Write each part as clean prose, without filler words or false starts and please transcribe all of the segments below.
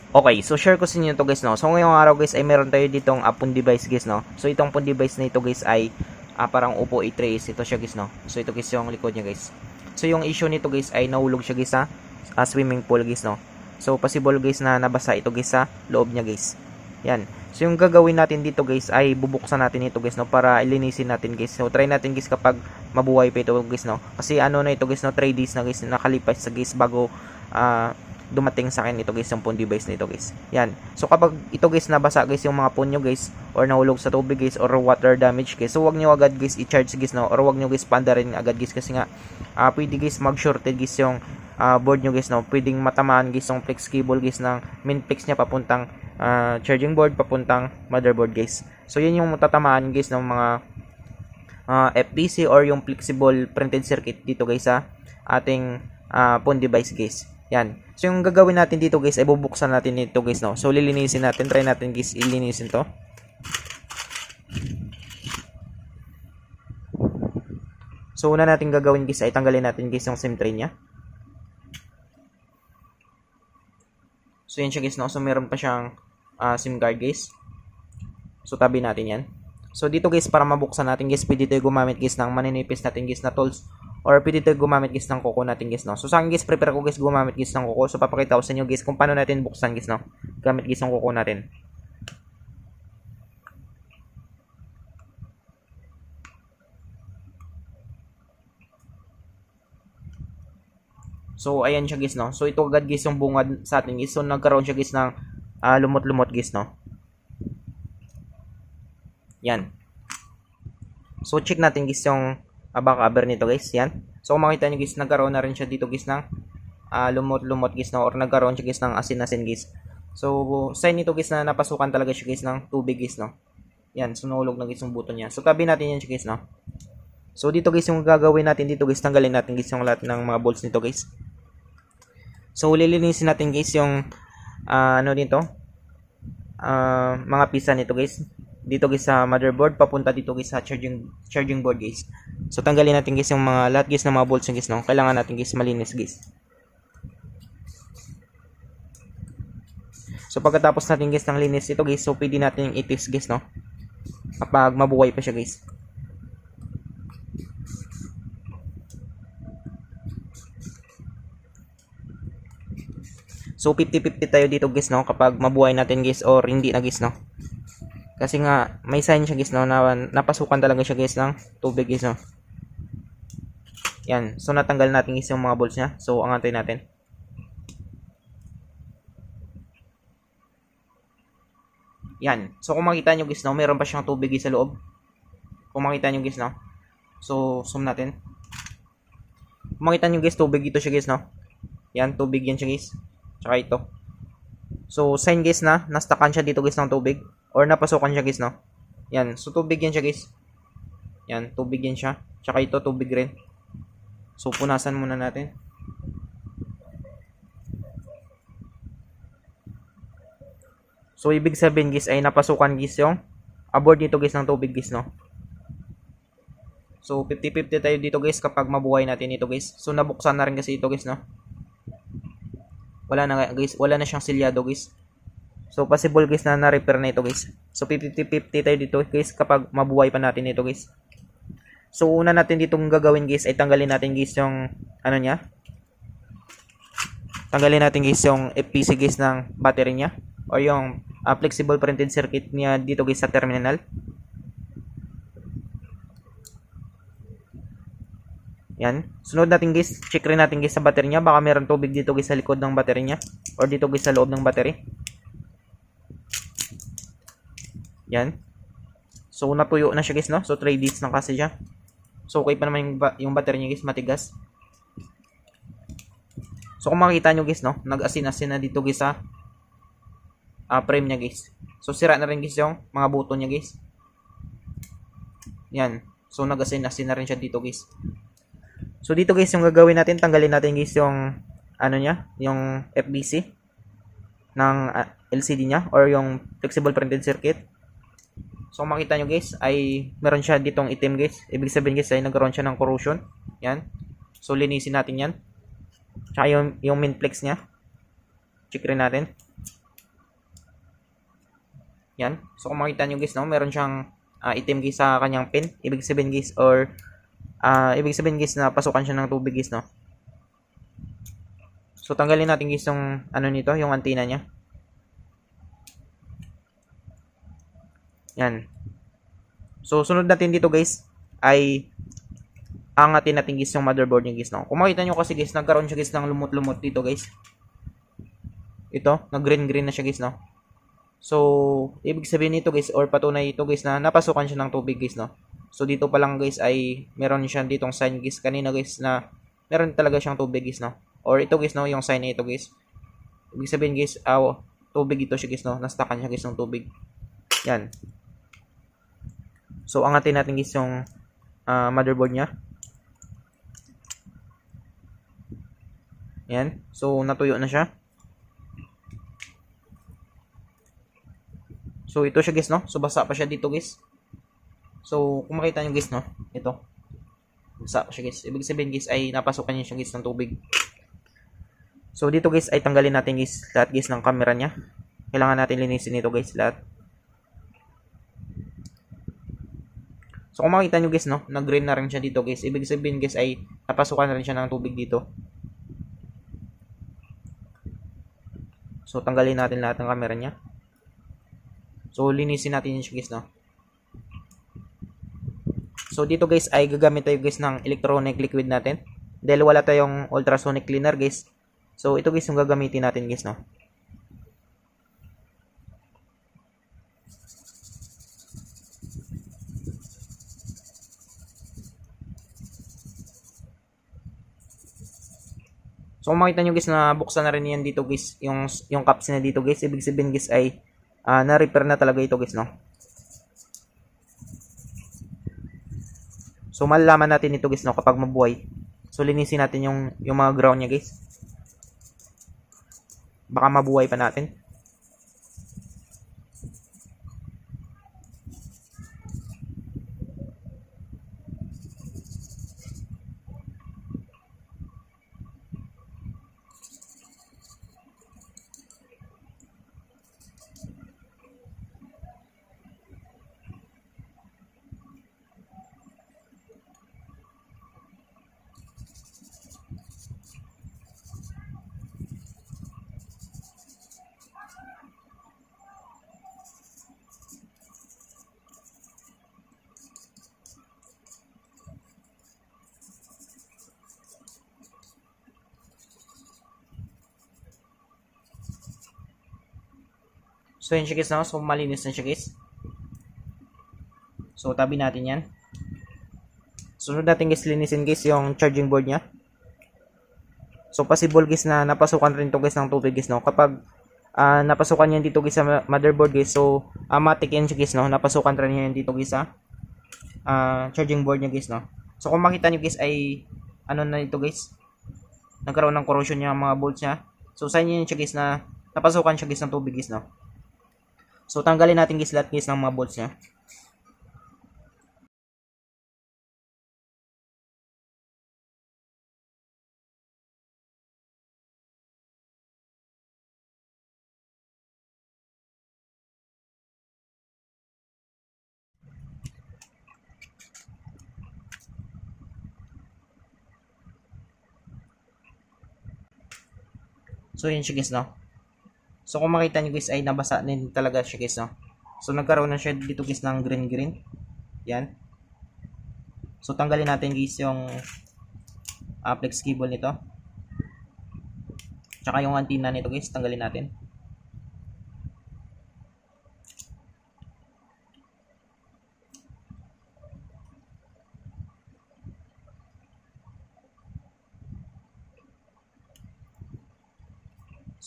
Okay, so share ko sa inyo to guys, no. So ngayong araw guys ay meron tayo ditong phone device guys, no. So itong phone device na ito guys ay parang Oppo A3s ito siya guys, no. So ito guys yung likod niya guys. So yung issue nito guys ay nahulog siya guys sa swimming pool guys, no. So possible guys na nabasa ito guys sa loob niya guys. Yan. So yung gagawin natin dito guys ay bubuksan natin ito guys, no, para ilinisin natin guys. So try natin guys kapag mabuhay pa ito guys, no. Kasi ano na ito guys, no, 3 days na guys nakalipas sa guys bago dumating sa akin ito guys yung phone device nito guys. Yan. So kapag ito guys nabasa guys yung mga phone nyo guys or nahulog sa tubig guys or water damage guys, so wag nyo agad guys i-charge guys, no, or wag nyo guys paandarin agad guys kasi nga pwede guys mag-shorted guys yung board nyo guys, no. Pwedeng matamaan guys yung flex cable guys ng main flex nya papuntang charging board papuntang motherboard guys. So yun yung matatamaan guys ng mga FPC or yung flexible printed circuit dito guys sa ating phone device guys. Yan. So yung gagawin natin dito guys ay bubuksan natin ito guys, no. So lilinisin natin, try natin guys ilinisin to. So una natin gagawin guys ay tanggalin natin guys yung SIM tray niya. So yan siya guys, no. So meron pa siyang SIM card guys. So tabi natin yan. So dito guys para mabuksan natin guys, pwede tayo gumamit guys ng maninipis natin guys na tools. Or pwede tayo gumamit guys ng kuko natin guys, no. So sa akin guys, prepare ko guys gumamit guys ng kuko. So papakita ko sa inyo guys kung paano natin buksan guys, no. Gamit guys ng kuko natin. So ayan siya guys, no. So ito agad guys yung bungad sa atin guys. So nagkaroon siya guys ng lumot-lumot guys, no. Yan. So check natin guys yung back cover nito guys. Yan. So kung makita nyo guys, nagkaroon na rin siya dito guys ng lumot-lumot guys, no, or nagkaroon siya guys ng asin-asin guys. So sign nito guys na napasukan talaga siya guys ng tubig guys, no. Yan. So nahulog na guys yung buto niya. So tabi natin yan siya guys, no. So dito guys yung gagawin natin dito guys, tanggalin natin guys yung lahat ng mga bolts nito guys. So lilinisin natin guys yung ano dito, mga pisa nito guys. Dito guys sa motherboard papunta dito guys sa charging board guys. So tanggalin natin guys yung mga lahat guys ng mga bolts guys, no. Kailangan natin guys malinis guys. So pagkatapos natin guys ng linis ito guys, so pwede natin i-test guys, no, kapag mabuhay pa siya guys. So 50-50 tayo dito guys, no, kapag mabuhay natin guys or hindi na guys, no. Kasi nga may sign siya guys, no, na napasukan talaga siya guys ng tubig guys, no. Yan. So natanggal natin guys yung mga bolts niya. So angatay natin. Yan. So kung makita nyo guys, no, meron pa siyang tubig guys sa loob. Kung makita nyo guys, no. So zoom natin. Kung makita nyo guys, tubig ito siya guys, no. Yan, tubig yan siya guys. Tsaka ito. So sign guys na nastakan siya dito guys ng tubig or napasukan siya guys, no. Yan. So tubig yan siya guys. Yan, tubig yan siya. Tsaka ito tubig rin. So punasan muna natin. So ibig sabihin guys ay napasukan guys yung aboard nito guys ng tubig guys, no. So 50-50 tayo dito guys kapag mabuhay natin ito guys. So nabuksan na rin kasi ito guys, no. Wala na guys, wala na siyang silyado guys. So possible guys na na-repair na ito guys. So 50-50 tayo dito guys kapag mabuhay pa natin ito guys. So una natin ditong gagawin guys ay tanggalin natin guys yung ano niya. Tanggalin natin guys yung FPC guys ng battery niya or yung flexible printed circuit niya dito guys sa terminal. Yan. Sunod natin guys, check rin natin guys sa battery niya. Baka meron tubig dito guys sa likod ng battery niya or dito guys sa loob ng battery. Yan. So natuyo na siya guys, no. So 3 days na kasi siya. So okay pa naman yung battery niya guys, matigas. So kung makita nyo guys, no, nag-asin-asin na dito guys sa frame niya guys. So sira na rin guys yung mga buto niya guys. Yan. So nag-asin-asin na rin siya dito guys. So dito guys yung gagawin natin, tanggalin natin guys yung ano niya, yung FBC ng LCD niya or yung flexible printed circuit. So kung makita nyo guys ay meron siya ditong itim guys. Ibig sabihin guys ay nagkaroon siya ng corrosion. Yan. So linisin natin yan. Tsaka yung main flex niya. Check rin natin. Yan. So kung makita nyo guys, no, meron siyang itim guys sa kanyang pin. Ibig sabihin guys, or ibig sabihin guys na pasukan siya ng tubig guys, no. So tanggalin natin guys yung ano nito, yung antenna niya. Yan. So sunod natin dito guys ay angatin natin guys yung motherboard niya guys, no. Kung makita nyo kasi guys, nagkaroon siya guys ng lumot-lumot dito guys. Ito, nag-green-green na siya guys, no. So, ibig sabihin nito guys, or patunay ito guys na napasukan siya ng tubig guys, no. So, dito pa lang guys ay meron siya ditong sign guys kanina guys na meron talaga siyang tubig guys, no. Or ito guys, no, yung sign na ito guys. Ibig sabihin guys, tubig ito siya guys, no. Nastakan siya guys ng tubig. Yan. So, angatin natin guys yung motherboard niya. Yan. So, natuyo na siya. So, ito siya guys, no? So, basa pa siya dito guys. So, kung makita nyo guys, no? Ito. Basa pa siya guys. Ibig sabihin guys ay napasukan niya siya guys ng tubig. So, dito guys ay tanggalin natin guys lahat guys ng camera niya. Kailangan natin linisin ito guys lahat. So, kung makita nyo guys, no? Nag-green na rin siya dito guys. Ibig sabihin guys ay napasukan na rin siya ng tubig dito. So, tanggalin natin lahat ng camera niya. So, linisin natin yun siya guys, no? So, dito guys ay gagamit tayo guys ng electronic liquid natin. Dahil wala tayong ultrasonic cleaner guys. So, ito guys yung gagamitin natin guys, no? So, kung makita nyo guys na buksan na rin yan dito guys, yung caps na dito guys, ibig sabihin guys ay na-repair na talaga ito guys, no? So, malalaman natin ito guys, no, kapag mabuhay. So, linisin natin yung mga ground niya guys. Baka mabuhay pa natin. So, yun siya guys, no? So, malinis na siya guys. So, tabi natin yan. Sunod natin guys, linisin guys yung charging board niya. So, possible guys na napasukan rin to guys ng tubig guys, no? Kapag napasukan yan dito guys sa motherboard guys, so, matik yan siya guys, no? Napasukan rin yan dito guys sa charging board niya guys, no? So, kung makita nyo guys ay, ano na ito guys, nagkaroon ng corrosion yung mga bolts niya. So, sign yun siya guys na napasukan siya guys ng tubig guys, no? So, tanggalin natin guys lahat guys ng mga bolts niya. So, yun siya guys, no? So, kung makita nyo guys ay nabasa din talaga siya guys, no? So, nagkaroon na siya dito guys ng green-green. Yan. So, tanggalin natin guys yung flex cable nito. Tsaka yung antenna nito guys, tanggalin natin.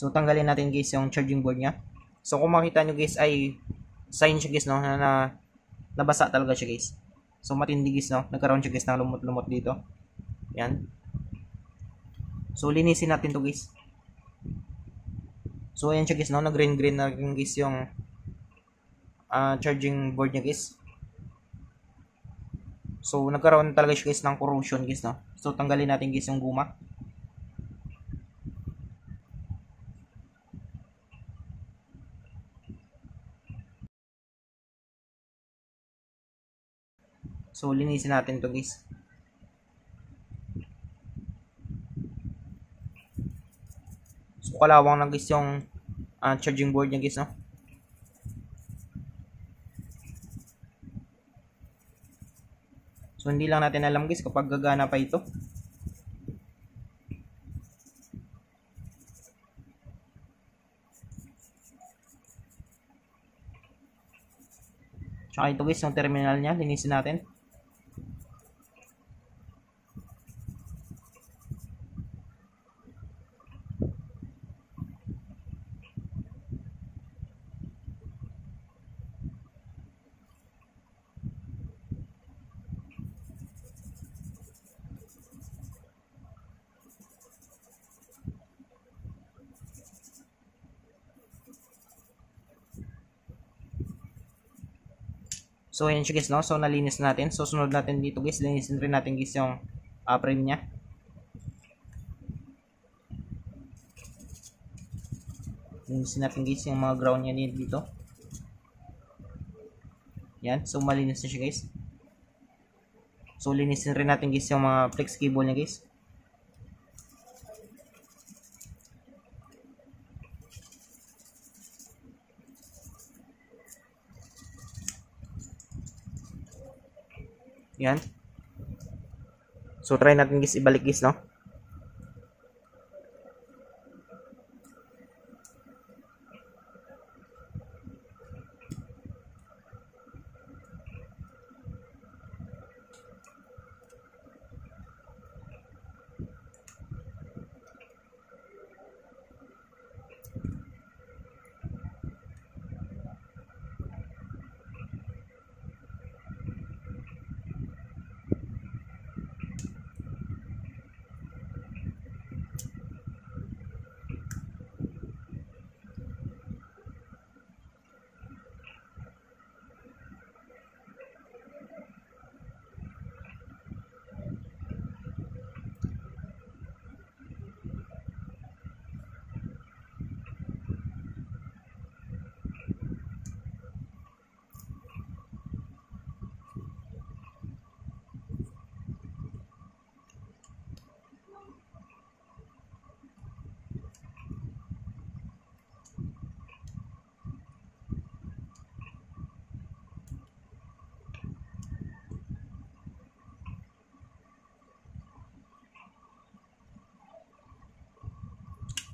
So, tanggalin natin guys yung charging board niya. So, kung makita nyo guys ay sign siya guys, no? Na nabasa talaga siya guys. So, matindi guys, no? Nagkaroon siya guys ng lumot-lumot dito. Yan. So, linisin natin to guys. So, ayan siya guys, no? Nag-green-green na guys yung charging board niya guys. So, nagkaroon talaga siya guys ng corrosion guys, no? So, tanggalin natin guys yung guma. So linisin natin to guys. So kalawang na guys yung charging board niya guys, no. So hindi lang natin alam guys kapag gagana pa ito. Tsaka ito guys yung terminal niya, linisin natin. So ayan siya guys, no. So nalinis natin. So sunod natin dito guys, linisin rin natin guys yung frame niya. Linisin natin guys yung mga ground niya dito. Yan, so malinis na siya guys. So linisin rin natin guys yung mga flex cable niya guys. Yan. So try natin guys ibalik guys, no.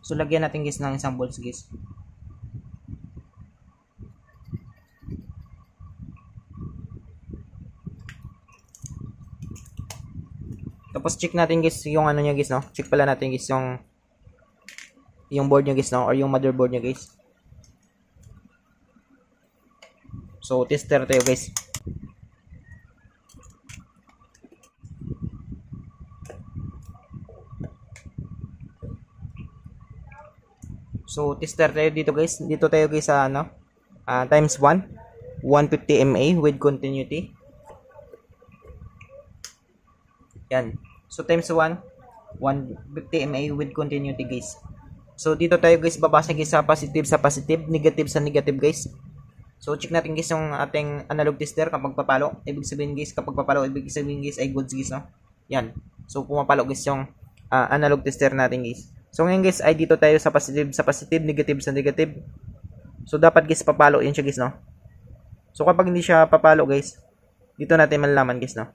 So lagyan natin guys ng isang bolts guys. Tapos check natin guys yung ano niya guys, no. Check pala natin guys yung board niya guys, no, or yung motherboard niya guys. So tester tayo guys. So tester tayo dito guys. Dito tayo guys sa ano, times 1, 150 mA with continuity. Yan. So times 1, 150 mA with continuity guys. So dito tayo guys babasa guys sa positive, negative sa negative guys. So check natin guys yung ating analog tester kapag papalo. Ibig sabihin guys kapag papalo, ibig sabihin guys ay goods guys, no. Yan. So pumapalo guys yung analog tester natin guys. So ngayon guys ay dito tayo sa positive, negative sa negative. So dapat guys papalo yan siya guys, no. So kapag hindi siya papalo guys, dito natin malalaman guys, no.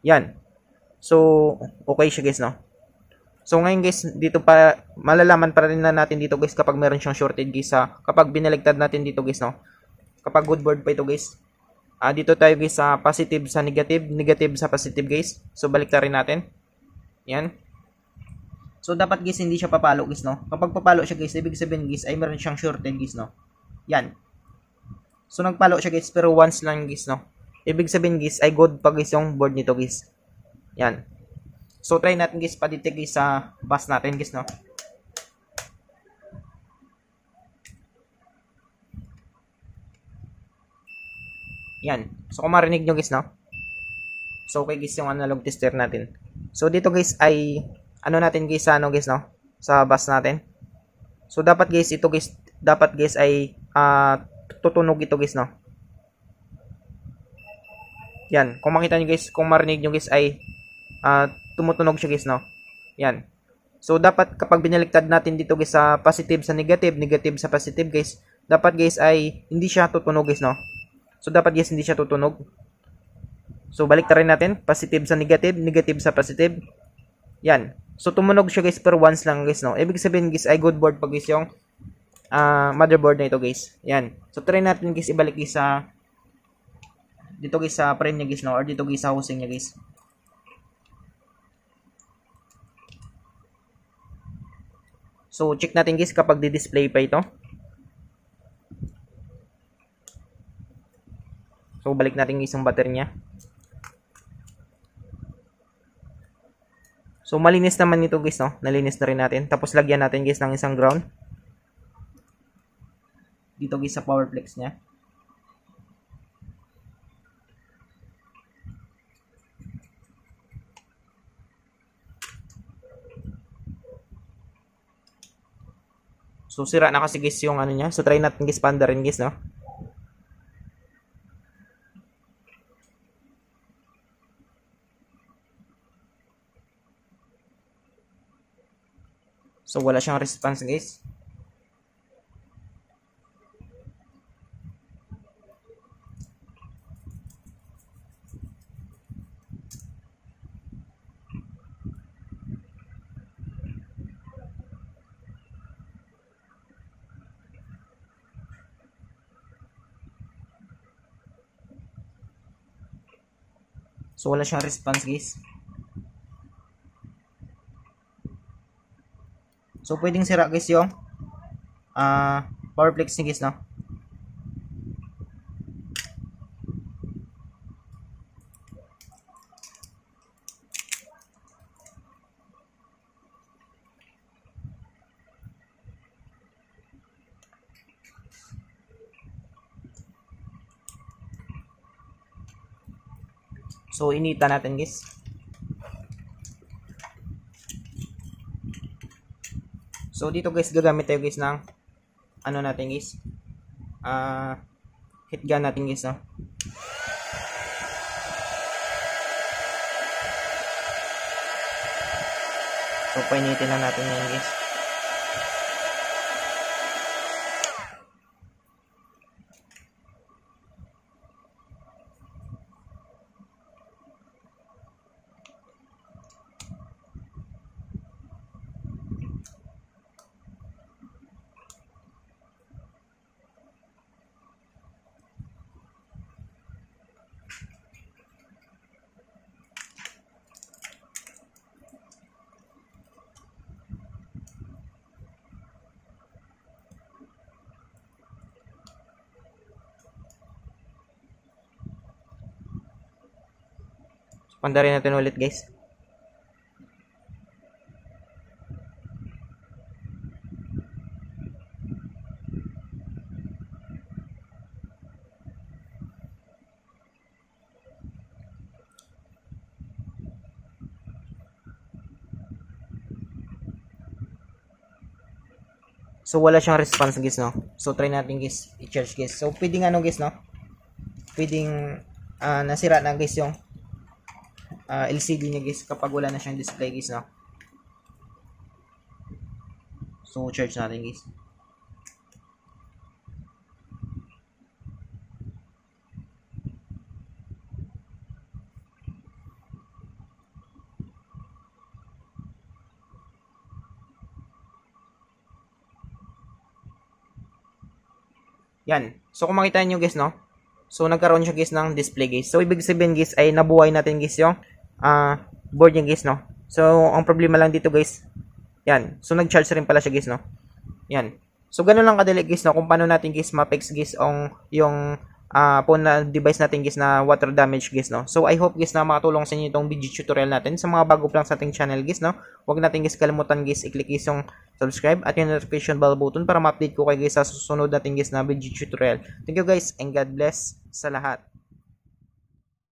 Yan. So okay siya guys, no. So ngayon guys, dito pa malalaman pa rin na natin dito guys kapag meron siyang shorted guys, kapag binaligtad natin dito guys, no. Kapag good board pa ito guys. Dito tayo guys sa positive sa negative, negative sa positive guys. So baliktarin natin. Yan. So dapat guys hindi siya papalo guys, no. Kapag papalo siya guys, ibig sabihin guys ay meron siyang shorted guys, no. Yan. So nagpalo siya guys pero once lang guys, no. Ibig sabihin guys ay good pa guys yung board nito guys. Yan. So try natin guys pa-detect guys sa bus natin guys, no. Yan. So kung marinig nyo guys, no. So okay guys yung analog tester natin. So dito guys ay ano natin guys sa ano guys, no, sa bus natin. So dapat guys ito guys, dapat guys ay tutunog ito guys, no. Yan, kung makita nyo guys, kung marinig nyo guys ay tumutunog siya guys, no? Yan. So, dapat kapag binaliktad natin dito guys sa positive sa negative, negative sa positive guys, dapat guys ay hindi siya tutunog guys, no? So, dapat guys hindi siya tutunog. So, baliktarin natin, positive sa negative, negative sa positive. Yan. So, tumunog siya guys per once lang guys, no? Ibig sabihin guys ay good board pag guys yung motherboard na ito guys. Yan. So, try natin guys ibalik guys sa dito guys sa frame niya guys, no? Or dito guys sa housing niya guys. So, check natin guys kapag di-display pa ito. So, balik natin guys yung battery niya. So, malinis naman ito guys, no? Nalinis na rin natin. Tapos, lagyan natin guys ng isang ground. Dito guys sa power flex niya. So, sira na kasi guys yung ano niya. So, try natin guys panda rin guys, no? So, wala siyang response guys. So, wala siyang response guys. So, pwedeng sira guys yung power flex ni guys, no? So, inita natin guys. So, dito guys, gagamit tayo guys ng ano natin guys. Heat gun natin guys, no? So, painitin lang natin yan guys. Pandarin natin ulit guys. So, wala siyang response guys, no? So, try natin guys, i-charge guys. So, pwedeng ano guys, no? Pwedeng nasira na guys yung LCD niya guys kapag wala na siyang display guys, no? So, charge natin guys. Yan. So, kung makita nyo guys, no? So, nagkaroon siya guys ng display guys. So, ibig sabihin guys ay nabuhay natin guys yung board niya guys, no? So, ang problema lang dito guys, yan. So, nag-charge rin pala siya guys, no? Yan. So, ganun lang kadali guys, no? Kung paano natin guys ma-fix guys yung phone na device natin guys na water damage guys, no? So, I hope guys na makatulong sa inyo itong video tutorial natin. Sa mga bago pa lang sa ating channel guys, no? Huwag natin guys kalimutan guys i-click guys yung subscribe at yung notification bell button para ma-update ko kayo guys sa susunod natin guys na video tutorial. Thank you guys and God bless sa lahat.